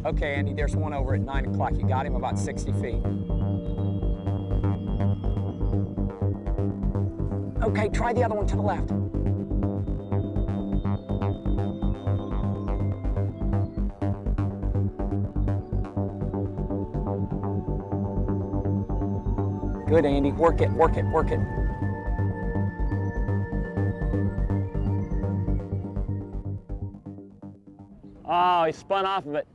Okay, Andy, there's one over at 9 o'clock. You got him about 60 feet. Okay, try the other one to the left. Good, Andy. Work it, work it, work it. Oh, he spun off of it.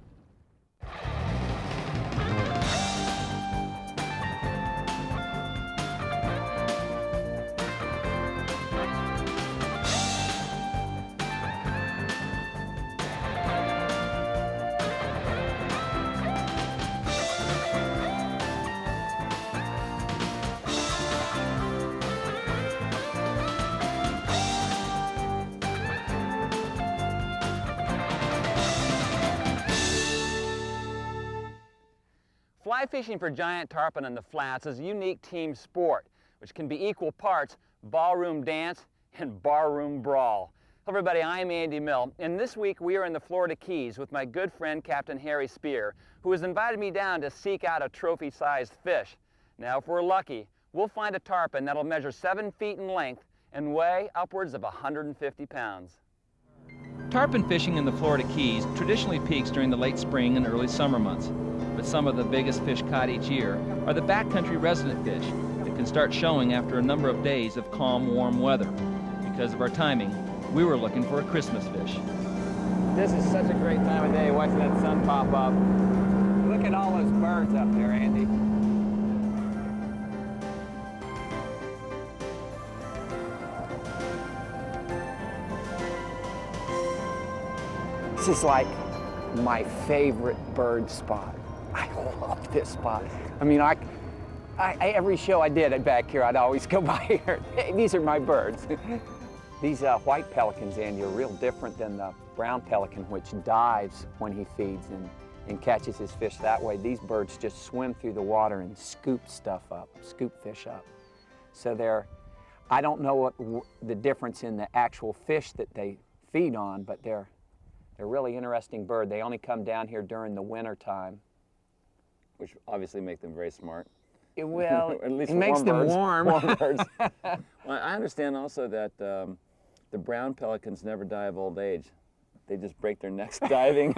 Fly fishing for giant tarpon in the flats is a unique team sport, which can be equal parts ballroom dance and barroom brawl. Hello everybody, I'm Andy Mill, and this week we are in the Florida Keys with my good friend Captain Harry Spear, who has invited me down to seek out a trophy-sized fish. Now, if we're lucky, we'll find a tarpon that'll measure 7 feet in length and weigh upwards of 150 pounds. Tarpon fishing in the Florida Keys traditionally peaks during the late spring and early summer months. But some of the biggest fish caught each year are the backcountry resident fish that can start showing after a number of days of calm, warm weather. Because of our timing, we were looking for a Christmas fish. This is such a great time of day watching that sun pop up. Look at all those birds up there, Andy. This is like my favorite bird spot. I love this spot. I mean, every show I did back here, I'd always go by here. Hey, these are my birds. These white pelicans, Andy, are real different than the brown pelican, which dives when he feeds and catches his fish that way. These birds just swim through the water and scoop stuff up, scoop fish up. So I don't know what the difference in the actual fish that they feed on, but they're a really interesting bird. They only come down here during the winter time. Which obviously make them very smart. Well, at least it makes them warm. Warm birds. Well, I understand also that the brown pelicans never die of old age. They just break their necks diving.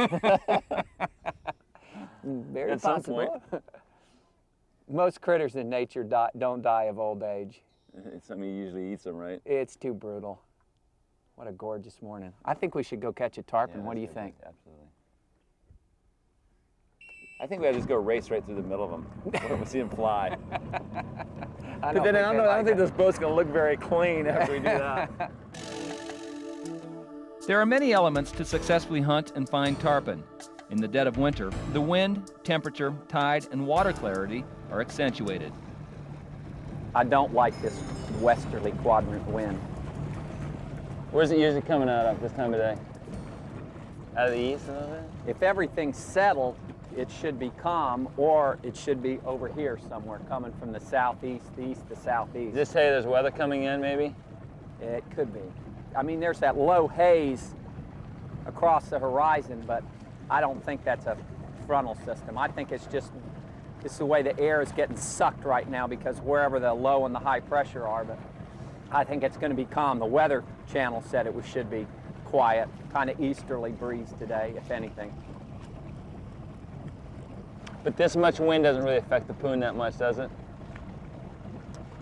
Very at some possible. point. Most critters in nature don't die of old age. Something usually eats them, right? It's too brutal. What a gorgeous morning. I think we should go catch a tarpon. Yeah, what do you think? Absolutely. I think we ought to just go race right through the middle of them. We'll see them fly. I don't think this boat's going to look very clean after we do that. There are many elements to successfully hunt and find tarpon. In the dead of winter, the wind, temperature, tide, and water clarity are accentuated. I don't like this westerly quadrant wind. Where's it usually coming out of this time of day? Out of the east a little bit? If everything's settled, it should be calm, or it should be over here somewhere, coming from the southeast, the east to southeast. Does this say there's weather coming in, maybe? It could be. I mean, there's that low haze across the horizon, but I don't think that's a frontal system. I think it's the way the air is getting sucked right now because wherever the low and the high pressure are, but I think it's going to be calm. The Weather Channel said it should be quiet, kind of easterly breeze today, if anything. But this much wind doesn't really affect the poon that much, does it?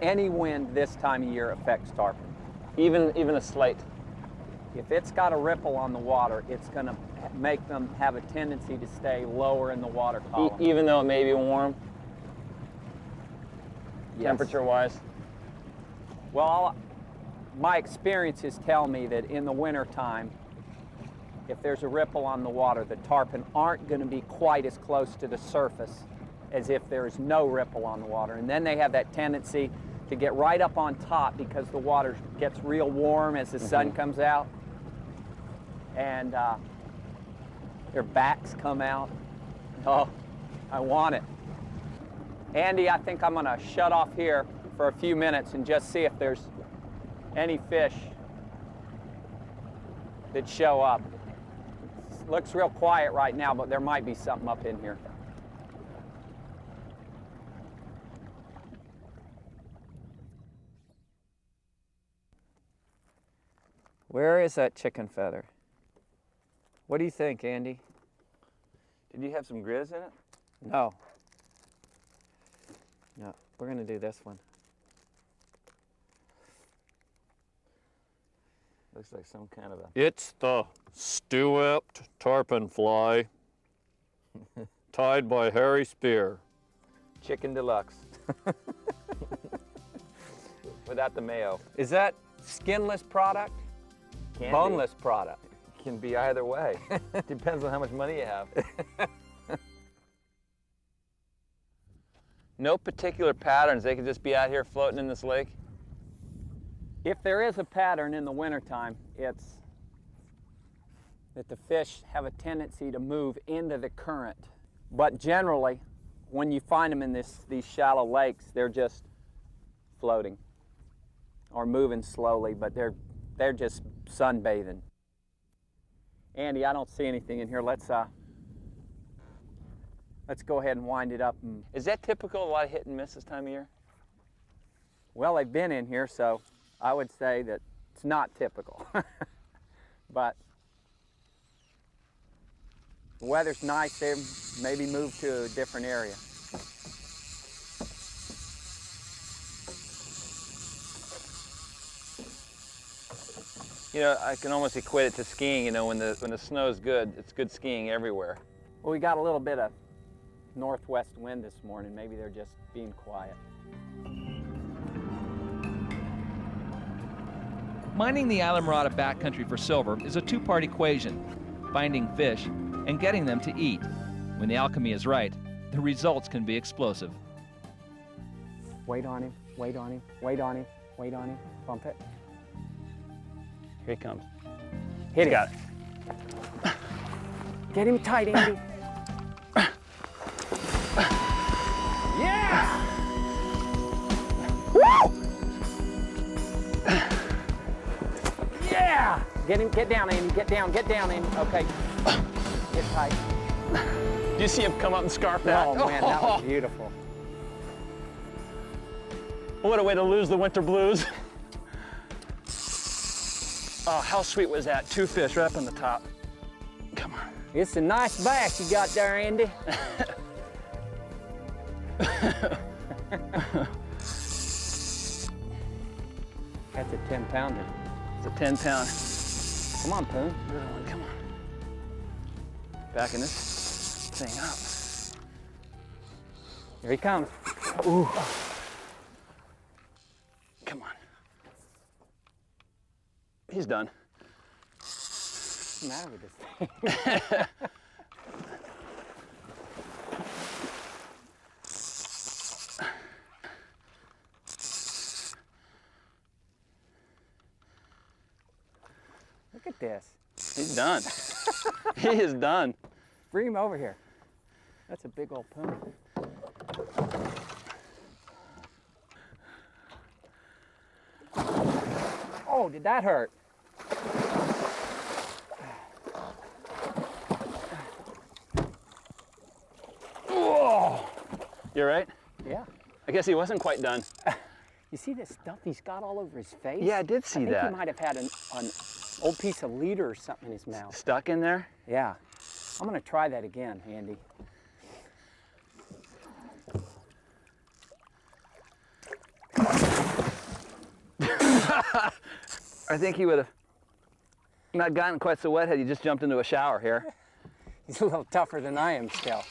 Any wind this time of year affects tarpon. Even a slight? If it's got a ripple on the water, it's going to make them have a tendency to stay lower in the water column. Even though it may be warm? Yes. Temperature-wise? Well, my experiences tell me that in the wintertime, if there's a ripple on the water, the tarpon aren't going to be quite as close to the surface as if there's no ripple on the water. And then they have that tendency to get right up on top because the water gets real warm as the sun comes out. And their backs come out. Oh, I want it. Andy, I think I'm going to shut off here for a few minutes and just see if there's any fish that show up. Looks real quiet right now, but there might be something up in here. Where is that chicken feather? What do you think, Andy? Did you have some grizz in it? No. No, we're gonna do this one. Looks like some kind of a... It's the stew-epped tarpon fly, tied by Harry Spear. chicken deluxe. Without the mayo. Is that skinless product? Can be. Boneless product? Can be either way. Depends on how much money you have. No particular patterns. They could just be out here floating in this lake. If there is a pattern in the wintertime, it's that the fish have a tendency to move into the current. But generally, when you find them in these shallow lakes, they're just floating or moving slowly, but they're just sunbathing. Andy, I don't see anything in here. Let's go ahead and wind it up. Is that typical, a lot of hit and miss this time of year? Well, they've been in here, so I would say that it's not typical. But the weather's nice, they maybe move to a different area. You know, I can almost equate it to skiing. You know, when the snow's good, it's good skiing everywhere. Well, we got a little bit of northwest wind this morning. Maybe they're just being quiet. Mining the Islamorada backcountry for silver is a two-part equation: finding fish and getting them to eat. When the alchemy is right, the results can be explosive. Wait on him, wait on him, wait on him, wait on him. Bump it. Here he comes. Hit him. Got it. Get him tight, Andy. Yeah! Woo! Yeah! Get down, Andy, get down, Andy. Okay. Get tight. Do you see him come up and scarf that? Oh man, that was beautiful. What a way to lose the winter blues. Oh, how sweet was that? Two fish right up on the top. Come on. It's a nice bass you got there, Andy. That's a 10-pounder. It's a 10-pound. Come on, Poon. Little one, come on. Backing this thing up. Here he comes. Ooh. Come on. He's done. What's the matter with this thing? Look at this. He's done. He is done. Bring him over here. That's a big old Poon. Oh, did that hurt? Oh! You all right? Yeah. I guess he wasn't quite done. You see this stuff he's got all over his face? Yeah, I did see I that. think he might have had an old piece of leader or something in his mouth. Stuck in there? Yeah. I'm gonna try that again, Andy. I think he would have not gotten quite so wet had he just jumped into a shower here. He's a little tougher than I am still.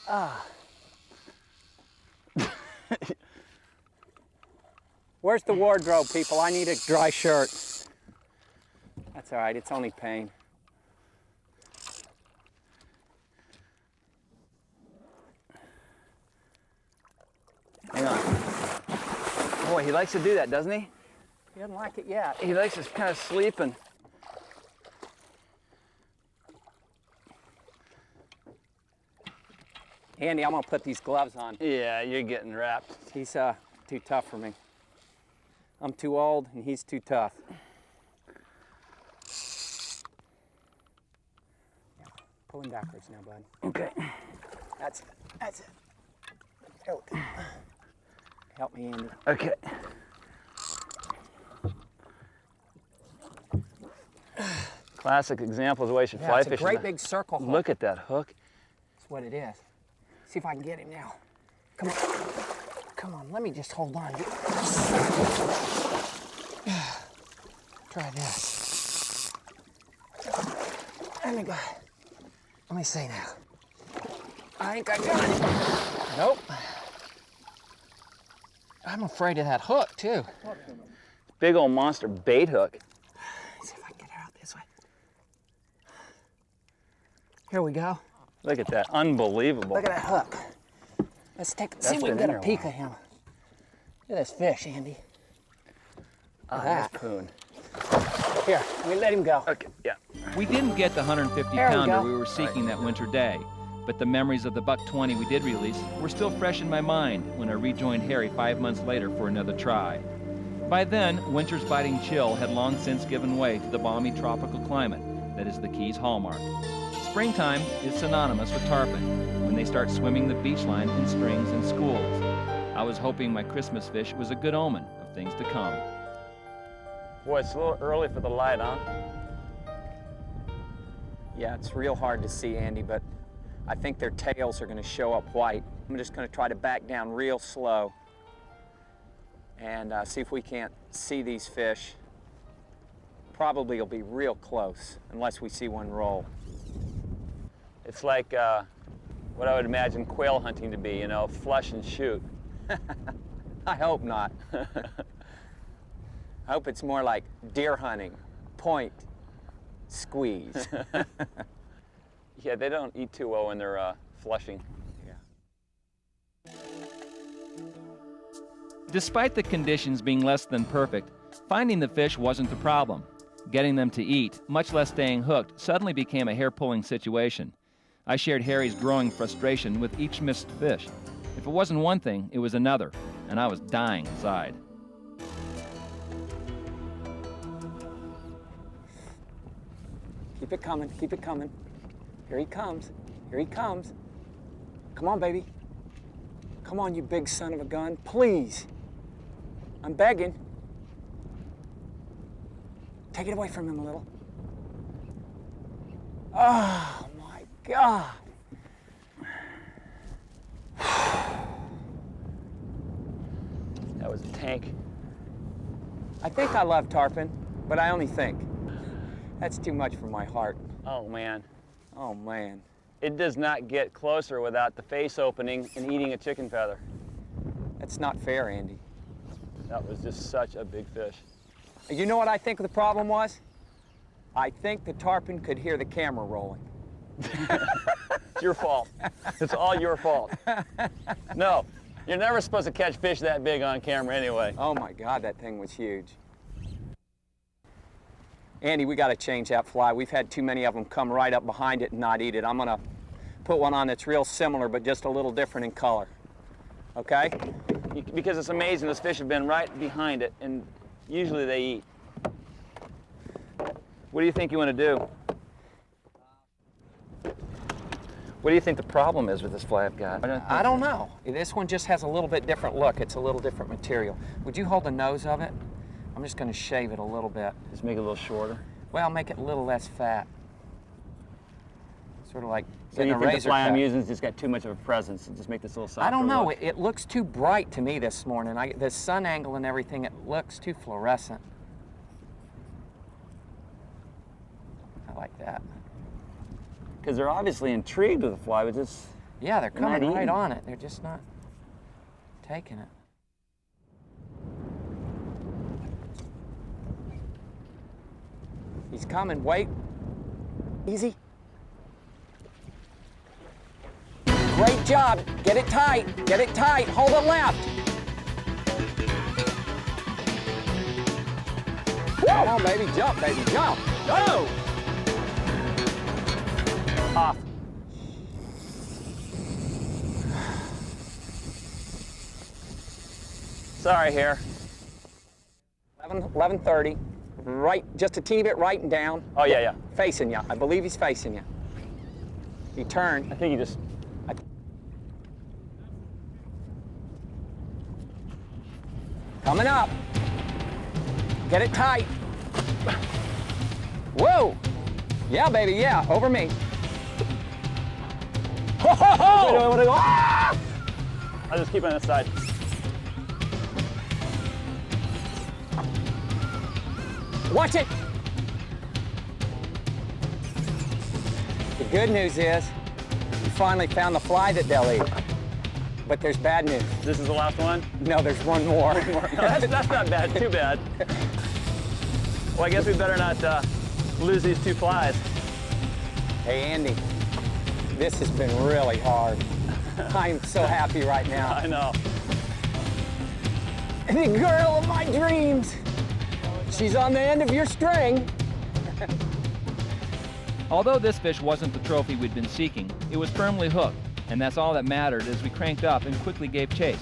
Ah. Where's the wardrobe, people? I need a dry shirt. That's all right, it's only pain. Hang on. Boy, he likes to do that, doesn't he? He doesn't like it yet. He likes to kind of sleep and... Andy, I'm gonna put these gloves on. Yeah, you're getting wrapped. He's too tough for me. I'm too old and he's too tough. Going backwards now, bud. Okay. That's it. There we go. Help me, Andy. Okay. Classic example of the way you should fly It's a fishing. great big circle hook. Look at that hook. That's what it is. See if I can get him now. Come on. Come on, let me just hold on. Try this. Let me see now. I think I got it. Nope. I'm afraid of that hook, too. Big old monster bait hook. Let's see if I can get her out this way. Here we go. Look at that, unbelievable. Look at that hook. Let's see if we can been get in a there a peek while. at him. Look at this fish, Andy. Ah, that. that's poon. Here, we let him go. Okay, yeah. We didn't get the 150 There we pounder go. we were seeking that winter day, but the memories of the buck 20 we did release were still fresh in my mind when I rejoined Harry 5 months later for another try. By then, winter's biting chill had long since given way to the balmy tropical climate that is the Keys' hallmark. Springtime is synonymous with tarpon, when they start swimming the beach line in springs and schools. I was hoping my Christmas fish was a good omen of things to come. Boy, it's a little early for the light, huh? Yeah, it's real hard to see, Andy, but I think their tails are going to show up white. I'm just going to try to back down real slow and see if we can't see these fish. Probably will be real close, unless we see one roll. It's like what I would imagine quail hunting to be, you know, flush and shoot. I hope not. I hope it's more like deer hunting, point, squeeze. Yeah, they don't eat too well when they're flushing. Despite the conditions being less than perfect, finding the fish wasn't the problem. Getting them to eat, much less staying hooked, suddenly became a hair-pulling situation. I shared Harry's growing frustration with each missed fish. If it wasn't one thing, it was another, and I was dying inside. Keep it coming, keep it coming. Here he comes, here he comes. Come on, baby. Come on, you big son of a gun, please. I'm begging. Take it away from him a little. Oh my God. That was a tank. I think I love tarpon, but I only think. That's too much for my heart. Oh, man. Oh, man. It does not get closer without the face opening and eating a chicken feather. That's not fair, Andy. That was just such a big fish. You know what I think the problem was? I think the tarpon could hear the camera rolling. It's your fault. It's all your fault. No, you're never supposed to catch fish that big on camera anyway. Oh my God, that thing was huge. Andy, we got to change that fly. We've had too many of them come right up behind it and not eat it. I'm going to put one on that's real similar, but just a little different in color. Okay? Because it's amazing, those fish have been right behind it, and usually they eat. What do you think you want to do? What do you think the problem is with this fly I've got? I don't know. This one just has a little bit different look. It's a little different material. Would you hold the nose of it? I'm just going to shave it a little bit. Just make it a little shorter. Well, make it a little less fat. Sort of like So you getting a think the razor fly I'm cut. using has just got too much of a presence, and just make this a little softer I don't know. look? It looks too bright to me this morning. The sun angle and everything, it looks too fluorescent. I like that. Because they're obviously intrigued with the fly, but just... Yeah, they're They're not coming right eating. on it. They're just not taking it. He's coming. Wait. Easy. Great job. Get it tight. Get it tight. Hold it left. Come on, baby. Jump, baby. Jump. Go! Off. Sorry, here. 11:30. Right, just a teeny bit right and down. Oh, yeah, yeah. Facing you. I believe he's facing you. He turned. I think he just... Coming up. Get it tight. Whoa! Yeah, baby, yeah, over me. Ho, ho, ho! Wait, I want to go. Ah! I'll just keep on this side. Watch it! The good news is, you finally found the fly that they'll eat. But there's bad news. This is the last one? No, there's one more. No, that's not bad, too bad. Well, I guess we better not lose these 2 flies. Hey, Andy, this has been really hard. I'm so happy right now. I know. The girl of my dreams. She's on the end of your string. Although this fish wasn't the trophy we'd been seeking, it was firmly hooked, and that's all that mattered as we cranked up and quickly gave chase.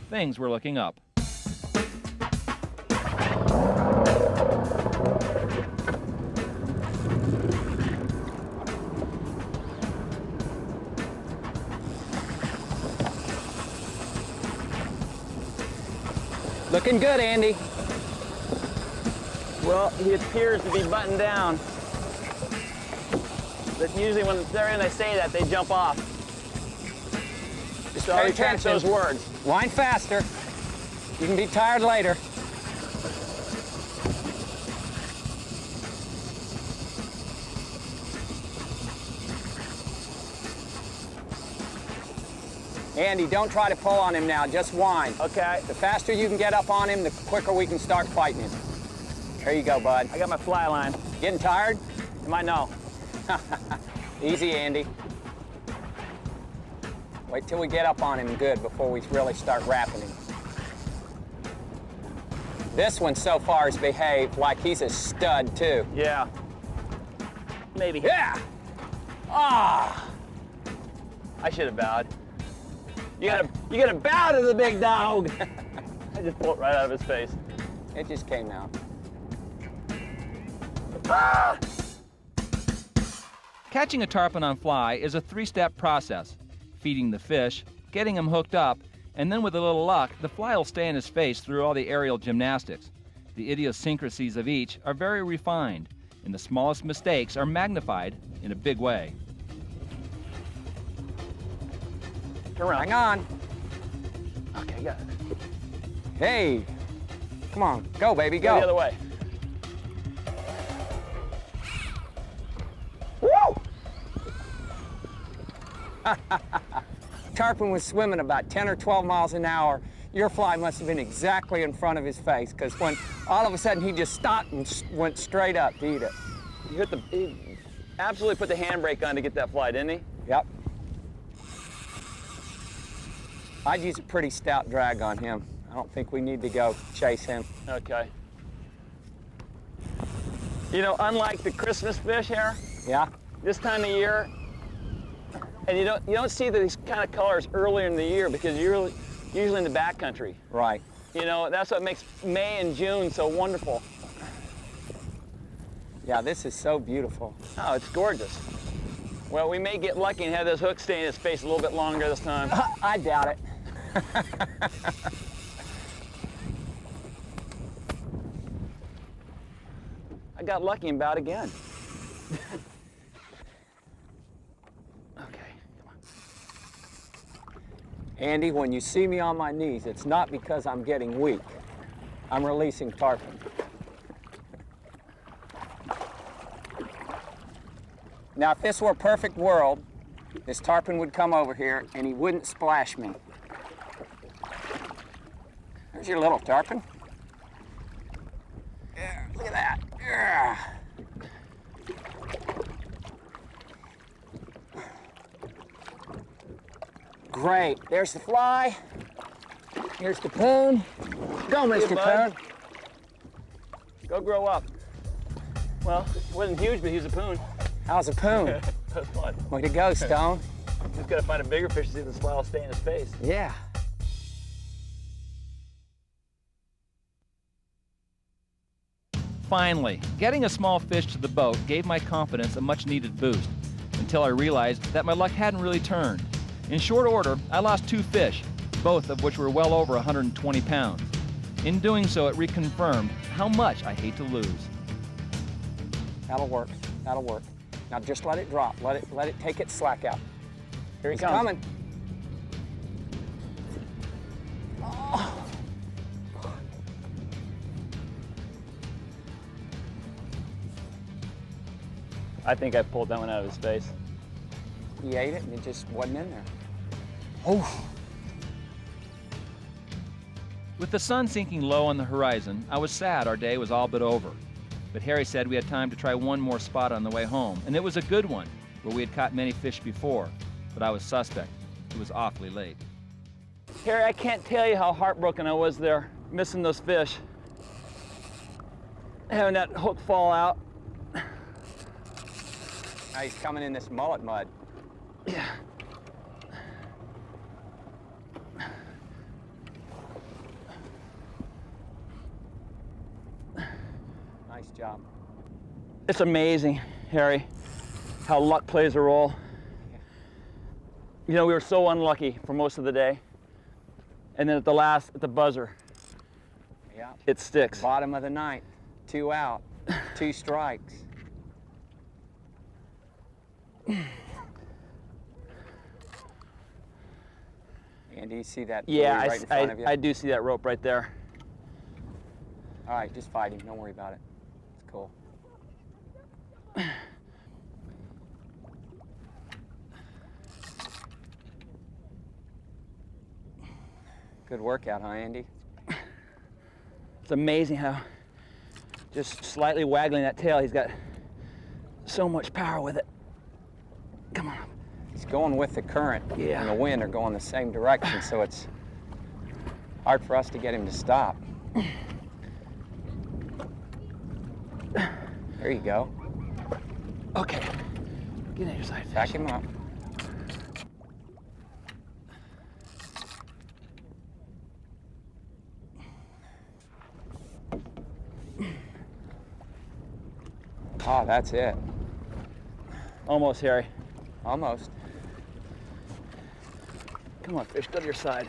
Things were looking up. Looking good, Andy. Well, he appears to be buttoned down. But usually when they're in, they say that, they jump off. Just So pay retract attention. those words. Wind faster. You can be tired later. Andy, don't try to pull on him now, just whine. Okay. The faster you can get up on him, the quicker we can start fighting him. There you go, bud. I got my fly line. Getting tired? Am I? No. Easy, Andy. Wait till we get up on him good before we really start wrapping him. This one so far has behaved like he's a stud, too. Yeah. Maybe. Yeah! Ah! I should have bowed. You gotta bow to the big dog. I just pulled it right out of his face. It just came out. Ah! Catching a tarpon on fly is a 3-step process. Feeding the fish, getting him hooked up, and then with a little luck, the fly will stay in his face through all the aerial gymnastics. The idiosyncrasies of each are very refined, and the smallest mistakes are magnified in a big way. Turn around. Hang on. Okay, got it. Hey! Come on, go, baby, Go go. the other way. Woo! Tarpon was swimming about 10 or 12 miles an hour. Your fly must have been exactly in front of his face, because when all of a sudden he just stopped and went straight up to eat it. He absolutely put the handbrake on to get that fly, didn't he? Yep. I'd use a pretty stout drag on him. I don't think we need to go chase him. Okay. You know, unlike the Christmas fish here, Yeah? this time of year, and you don't see these kind of colors earlier in the year because you're usually in the backcountry. Right. You know, that's what makes May and June so wonderful. Yeah, this is so beautiful. Oh, it's gorgeous. Well, we may get lucky and have this hook stay in his face a little bit longer this time. I doubt it. I got lucky and bowed again. Okay, come on. Andy, when you see me on my knees, it's not because I'm getting weak. I'm releasing tarpon. Now, if this were a perfect world, this tarpon would come over here and he wouldn't splash me. There's your little tarpon. Yeah, look at that. Yeah. Great. There's the fly. Here's the poon. Go, See you, Mr. bud. Poon. Go grow up. Well, he wasn't huge, but he was a poon. How's a poon? That's fun. Way to go, Stone. Just gotta find a bigger fish to see if the fly will stay in his face. Yeah. Finally, getting a small fish to the boat gave my confidence a much-needed boost. until I realized that my luck hadn't really turned. In short order, I lost 2 fish, both of which were well over 120 pounds. In doing so, it reconfirmed how much I hate to lose. That'll work. That'll work. Now just let it drop. Let it take its slack out. Here he He's comes. coming. I think I pulled that one out of his face. He ate it and it just wasn't in there. Oh. With the sun sinking low on the horizon, I was sad our day was all but over. But Harry said we had time to try one more spot on the way home, and it was a good one, where we had caught many fish before. But I was suspect. It was awfully late. Harry, I can't tell you how heartbroken I was there, missing those fish. Having that hook fall out. Now he's coming in this mullet mud. Yeah. Nice job. It's amazing, Harry, how luck plays a role. You know, we were so unlucky for most of the day. And then at the buzzer, Yeah. it sticks. Bottom of the ninth. 2 out. 2 strikes. Andy, you see that buoy Yeah, right in front of you? I do see that rope right there. All right, just fight him. Don't worry about it. It's cool. Good workout, huh, Andy? It's amazing how just slightly waggling that tail, he's got so much power with it. Come on. He's going with the current Yeah. and the wind are going the same direction, so it's hard for us to get him to stop. There you go. Okay. Get on your side, fish. Back him up. Oh, that's it. Almost, Harry. Almost. Come on, fish, go to your side.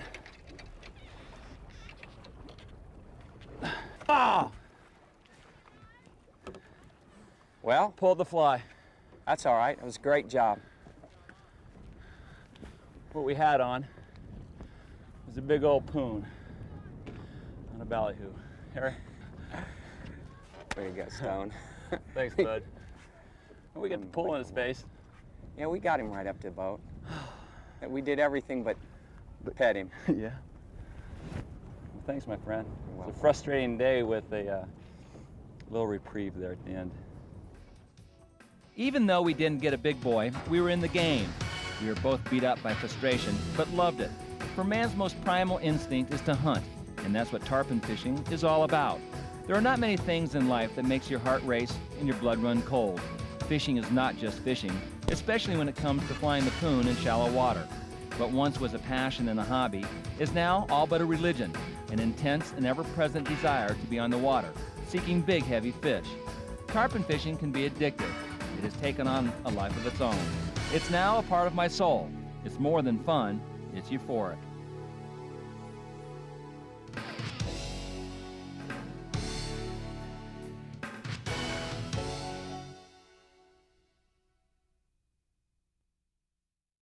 Ah! Well, Pulled the fly. that's all right. It was a great job. What we had on was a big old poon on a ballyhoo. Harry, There you go, Stone. thanks, bud. We get to pull in his face. Yeah, we got him right up to the boat. We did everything but pet him. Yeah. Well, thanks, my friend. You're It's welcome. a frustrating day with a little reprieve there at the end. Even though we didn't get a big boy, we were in the game. We were both beat up by frustration, but loved it. For man's most primal instinct is to hunt, and that's what tarpon fishing is all about. There are not many things in life that makes your heart race and your blood run cold. Fishing is not just fishing, especially when it comes to flying the poon in shallow water. What once was a passion and a hobby is now all but a religion, an intense and ever-present desire to be on the water, seeking big, heavy fish. Tarpon fishing can be addictive. It has taken on a life of its own. It's now a part of my soul. It's more than fun, it's euphoric.